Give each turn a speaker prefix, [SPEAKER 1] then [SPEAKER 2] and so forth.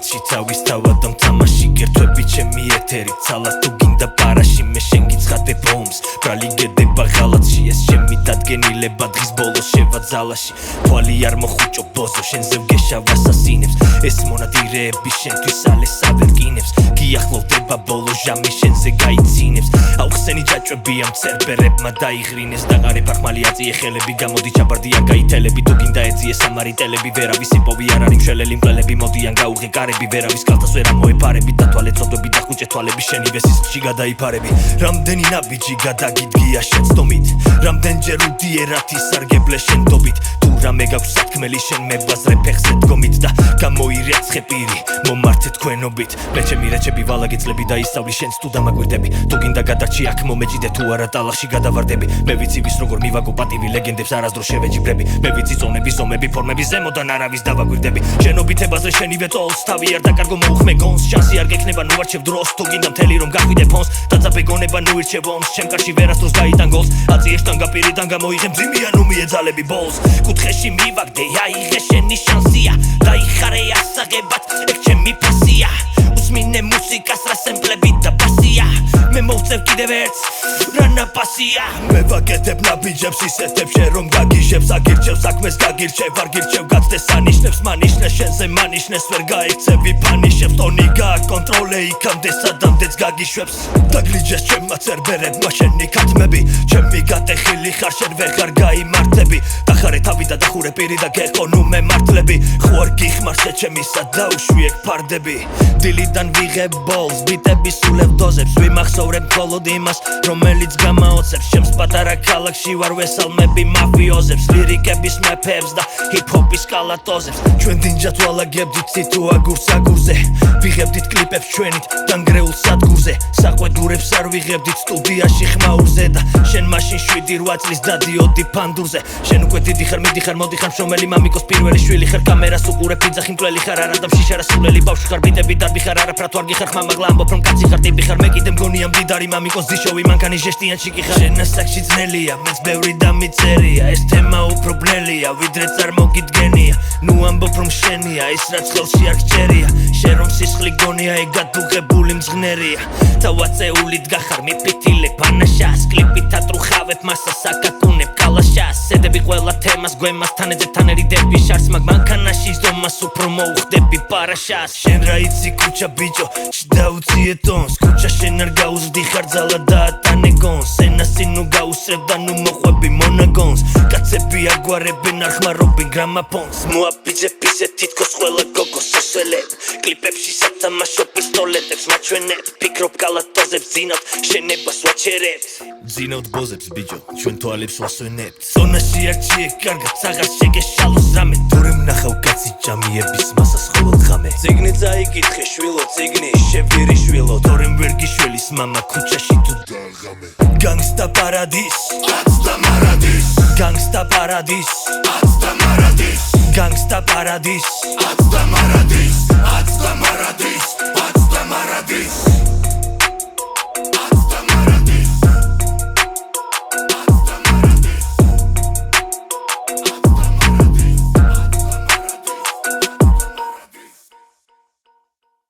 [SPEAKER 1] ღალატში თავის თავად თამაში გერთვები ჩემი ეთერი ცალად თუ გინდა პარაში მე შენ გიცხადე ბომს ბრალი გედება ღალატში ეს ჩემი დადგენილება დღის ბოლოს შევაძალაში თვალი არ მოხუჭო ბოზო შენზე ვგეშავ ასასინებს ეს მონადირეები შენთვის ალეს ავერკინებს გიახლოვდება ბოლო ჟამი შენზე გაიცინებს აუხსენი ჯაჭვები ამ ცერბერებმა დაიღრინეს დაღარებ ახმალი აწიე ხელები გამოდი ჩაბარდიან გაითელები თუ გინდა ეძიე სამარიტელები ვერავის იპოვი არ არის მშველელი მკვლელები მოდიან გაუღე კარები ვერავის კალთას ვერ ამოეფარები და თვალე წოდები და ხუჭე თვალები შენივე სისხლში გადაიფარები რამდენი ნაბიჯი გადაგიდგია შეცდომით რამდენჯერ უდიერათი სარგებლე შენდობით თუ რამე გაქვს საქმელი შენ მებაზრე ფეხზე დგომით და გამოირეცხე პირი მომართე თქვენობით მე ჩემი რეჩები ვალაგიწლები და ისწავლი შენს თუ დამაკვირდები თუ გინდა გადარჩი აქ მომეჯიდე თუ არა ტალახში გადავარდები მე ვიცი ვის როგორ მივაგო პატივი ლეგენდებს არასდროს შევეჯიბრები მე ვიცი წონების ომები ფორმების ზემოდან არავის დავაკვირდები შენობით ებაზრე შენივე წოლს თავი არ დაკარგო მოუხმე გონს შანსი არ გექნება ნუ არჩევ დროს თუ გინდა მთელი რომ გახვიდე ფონს დაწაბე გონება ნუ ირჩევ ომს ჩემ კარში ვერასდროს გაიტან გოლს აწიეს ტანგა პირიდან გამოიღე მძიმეა ნუ მიეძალები ბოლს კუთხეში მივაგდე აიღე შენი შანსია დაიხარე ასაღებად ეგ ჩემი ფასია უსმინე მუსიკას რა სემპლები და ბასია მე მოვწევ კიდევ ერთს რა ნაპასია მე ვაკეთებ ნაბიჯებს ისეთებს შენ რომ გაგიჟებს აგირჩევ საქმეს გაგირჩევ არ გირჩევ გაცდეს ანიშნებს მანიშნეს შენზე მანიშნეს ვერ გაიქცევი ფანიშებს ტონი გააკონტროლე იქამდე სადამდეც გაგიშვებს დაგლიჯეს ჩემმა ცერბერებმა შენი ქათმები ჩემი გატეხილი ხარ შენ ვეღარ გაიმართები დახარე თავი და დახურე პირი და გეყო ნუ მე მართლები ხო არ გიხმარს ჩემისა დაუშვი ეგ ფარდები დილიდან ვიღებ ბოლს ბიტები სულებ დოზებს ვიმახსოვრებ მხოლოდ იმას რომელიც გამაოცებს ჩემს პატარა ქალაქში ვარ ვესალმები მაფიოზებს ლირიკების მეფეებს და ჰიპ-ჰოპის კალატოზებს ჩვენ დინჯად ვალაგებდით ციტუ აგურს აგურზე ვიღებდით კლიპებს ჩვენით დანგრეულ სადგურზე საყვედურებს არ ვიღებდით სტუდიაში ხმაურზე და შენ მაშინ 7-8 წლის დადიოდი ფანდურზე შენ უკვე დიდი ხარ მიდიხარ მოდიხარ მშრომელი მამიკოს პირველი შვილი ხარ კამერას უყურებ ფიძახი მკვლელი ხარ არ ადამში შარასულელი ბავშვი ხარ ბიტები დარბი ხარ არაფრად ვარ გიხარ ხმამაღლა ამბობ რომ კაცი ხარ ტიპი ხარ მე კიდე მგონია მდიდარი მამიკოს ძიშოვი მანქანი ჟესტიან ჩიკი ხარ შენ ასაკში ძნელია მეც ბევრი დამიწერია ეს თემა უფრო ბნელია ვიდრე წარმოგიდგენია ნუ ამბობ რომ შენია ის რაც ხელში არ გჭერია შენ რომ სისხლი გონია ეგ გადუღებული მძღნერია თავაწეულით გახარ მიფითილე ფანაშას კლიპით ატრუხავებ მასას აკაკუნებ კალაშას სედები ყველა თემას გვემას თანეძებ თანერიდები შარს მაგ მანქანაში ზომას უფრო მოუხდები პარაშას შენ რა იცი ქუჩა ბიჭო ჩდაუციე ტონს ქუჩა შენ არ გაუზრდი ხარ ძალა და ატანე გონს ენასი ნუ გაუსრებ და ნუ მოყვები მონაგონს კაცები აგვარებენ არ ხმარობენ გრამაფონს მოაბიძებ ისე თითქოს ყველა გოგოს სოსელებ კლიპებში სათამაშო პისტოლეტებს მაჩვენებ ფიქრობ კალატოზებს ძინავთ შენებას ვაჩერებთ ძინავთ ბოზებს ბიჭო ჩვენ თვალებს ვასვენებთ ზონაში არჩიე კარგად აღარ შეგეშალოს რამე თორემ ნახავ კაცი ჭამიების მასას ხოლოდ ხამე ციგნი წაიკითხე შვილო ციგნი შევირი შვილო თორემ ვერ გიშველის მამა ქუჩაში თუ დაღამე განგსტა პარადის აცდა მარადის განგსტა პარადის აცდა მარადის განგსტა პარადის აცდა მარადის აცდა მარადის